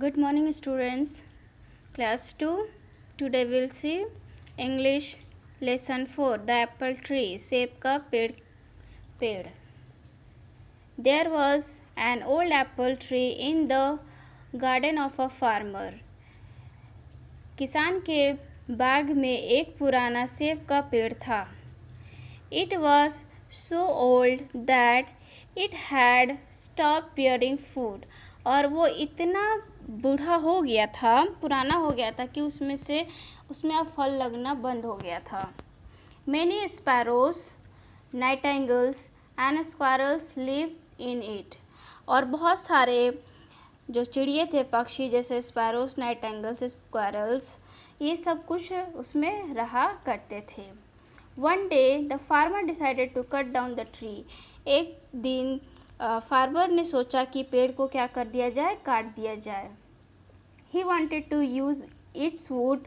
Good morning students. Class 2. Today we'll see English lesson 4 The apple tree सेब का पेड़. There was an old apple tree in the garden of a farmer. किसान के बाग में एक पुराना सेब का पेड़ था. It was so old that it had stopped bearing fruit. और वो इतना बूढ़ा हो गया था, पुराना हो गया था कि उसमें अब फल लगना बंद हो गया था. Many sparrows, nightingales and squirrels lived in it. और बहुत सारे जो चिड़िए थे, पक्षी जैसे स्पैरोस, नाइटिंगेल्स, स्क्वायरल्स, ये सब कुछ उसमें रहा करते थे. One day the farmer decided to cut down the tree. एक दिन फार्मर ने सोचा कि पेड़ को क्या कर दिया जाए, काट दिया जाए. He wanted to use its wood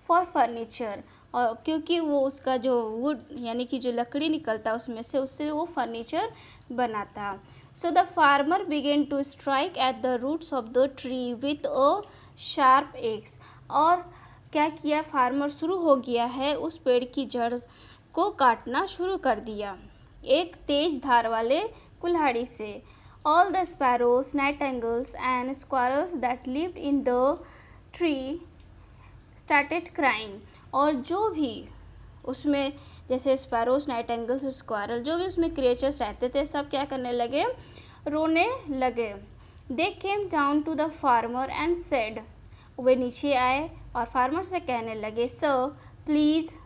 for furniture. और क्योंकि वो उसका जो वुड यानी कि जो लकड़ी निकलता उसमें से उससे वो फर्नीचर बनाता. So the farmer began to strike at the roots of the tree with a sharp axe. और क्या किया, फार्मर शुरू हो गया है उस पेड़ की जड़ को काटना शुरू कर दिया एक तेज धार वाले कुल्हाड़ी से. All the sparrows, nightingales and squirrels that lived in the tree started crying. और जो भी उसमें जैसे स्पैरोस, नाइटिंगेल्स, स्क्वायरल, जो भी उसमें क्रिएचर्स रहते थे, सब क्या करने लगे, रोने लगे. They came down to the farmer and said, वे नीचे आए और फार्मर से कहने लगे, Sir, please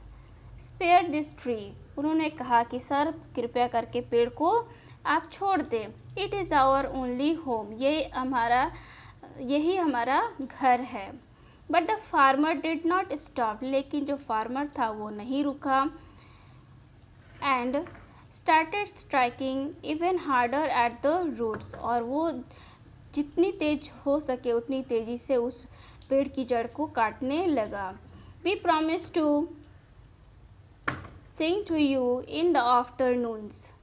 spare this tree. उन्होंने कहा कि सर कृपया करके पेड़ को आप छोड़ दें. It is our only home. यही हमारा घर है. But the farmer did not stop. लेकिन जो फार्मर था वो नहीं रुका. And started striking even harder at the roots. और वो जितनी तेज हो सके उतनी तेजी से उस पेड़ की जड़ को काटने लगा. We promise to sing to you in the afternoons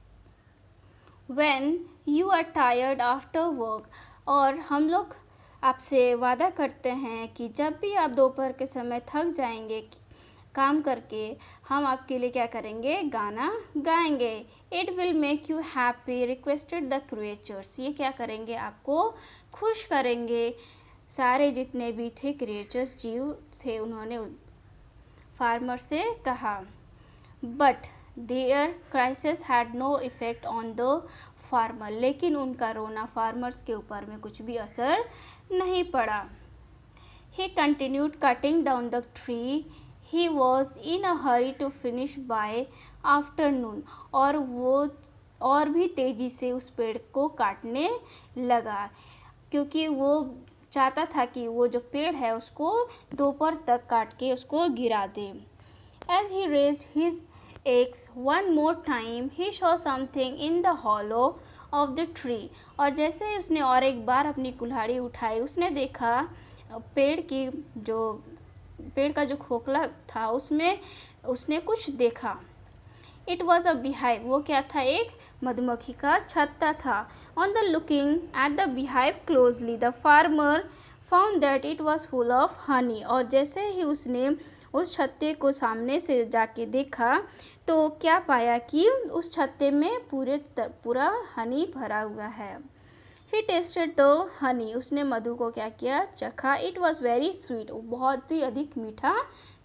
when you are tired after work. और हम लोग आपसे वादा करते हैं कि जब भी आप दोपहर के समय थक जाएंगे काम करके, हम आपके लिए क्या करेंगे, गाना गाएंगे. It will make you happy, requested the creatures. ये क्या करेंगे, आपको खुश करेंगे. सारे जितने भी थे क्रिएचर्स, जीव थे, उन्होंने फार्मर से कहा. But their cries had no effect on the farmer. लेकिन उनका रोना फार्मर्स के ऊपर में कुछ भी असर नहीं पड़ा. He continued cutting down the tree. He was in a hurry to finish by afternoon. और वो और भी तेजी से उस पेड़ को काटने लगा क्योंकि वो चाहता था कि वो जो पेड़ है उसको दोपहर तक काट के उसको गिरा दे. As he raised his axe one more time, he saw something in the hollow of the tree. और जैसे ही उसने और एक बार अपनी कुल्हाड़ी उठाई, उसने देखा पेड़ का जो खोखला था उसमें उसने कुछ देखा. It was a beehive. वो क्या था, एक मधुमक्खी का छत्ता था. On the looking at the beehive closely, the farmer found that it was full of honey. और जैसे ही उसने उस छत्ते को सामने से जाके देखा तो क्या पाया कि उस छत्ते में पूरा हनी भरा हुआ है. He tasted the honey. उसने मधु को क्या किया, चखा. It was very sweet. वो बहुत ही अधिक मीठा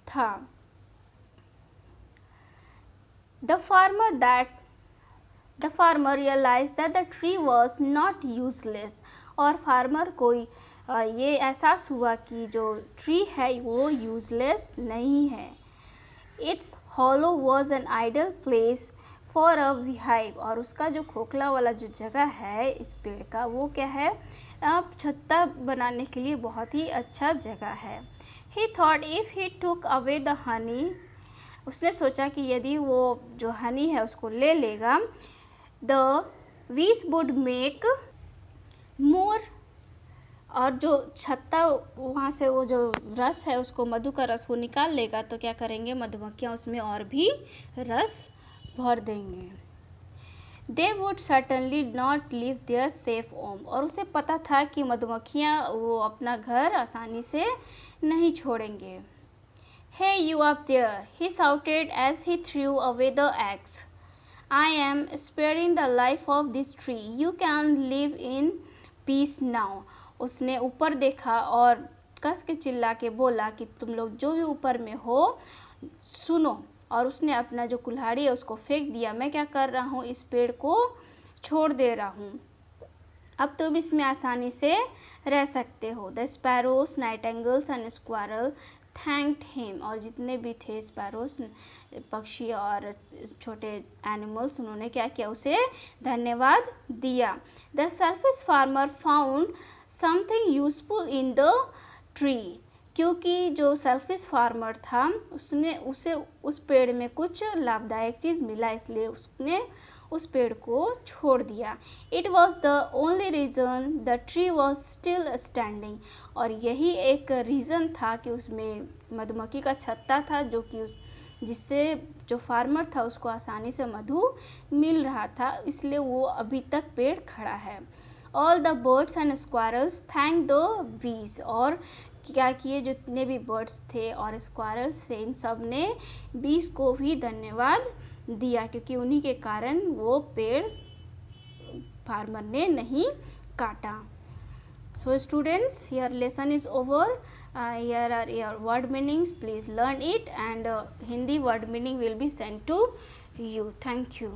था. The farmer realized that the tree was not useless. और फार्मर को ये एहसास हुआ कि जो ट्री है वो यूजलेस नहीं है. Its hollow was an ideal place for a beehive. और उसका जो खोखला वाला जो जगह है इस पेड़ का, वो क्या है, अब छत्ता बनाने के लिए बहुत ही अच्छा जगह है. He thought if he took away the honey, उसने सोचा कि यदि वो जो हनी है उसको ले लेगा, the bees would make more. और जो छत्ता वहाँ से वो जो रस है उसको, मधु का रस वो निकाल लेगा, तो क्या करेंगे, मधुमक्खियाँ उसमें और भी रस भर देंगे. They would certainly not leave their safe home, और उसे पता था कि मधुमक्खियाँ वो अपना घर आसानी से नहीं छोड़ेंगे। Hey you up there, he shouted as he threw away the eggs, I am sparing the life of this tree, you can live in peace now. उसने ऊपर देखा और कस के चिल्ला के बोला कि तुम लोग जो भी ऊपर में हो सुनो, और उसने अपना जो कुल्हाड़ी है उसको फेंक दिया। मैं क्या कर रहा हूँ, इस पेड़ को छोड़ दे रहा हूँ, अब तुम इसमें आसानी से रह सकते हो। The sparrows, nightingales and squirrel thanked him, और जितने भी थे स्पैरोस, पक्षी और छोटे एनिमल्स, उन्होंने क्या किया, उसे धन्यवाद दिया। The selfish farmer found something useful in the tree, क्योंकि जो सेल्फिश फार्मर था उसे उस पेड़ में कुछ लाभदायक चीज़ मिला, इसलिए उसने उस पेड़ को छोड़ दिया। It was the only reason the tree was still standing, और यही एक रीज़न था कि उसमें मधुमक्खी का छत्ता था, जो कि जिससे जो फार्मर था उसको आसानी से मधु मिल रहा था, इसलिए वो अभी तक पेड़ खड़ा है। All the birds and squirrels thank the bees, और क्या किए, जितने भी बर्ड्स थे और स्क्वायरल्स थे, इन सब ने बीज को भी धन्यवाद दिया, क्योंकि उन्हीं के कारण वो पेड़ फार्मर ने नहीं काटा। So students, here lesson is over. Here are your word meanings. Please learn it, and Hindi word meaning will be sent to you. Thank you.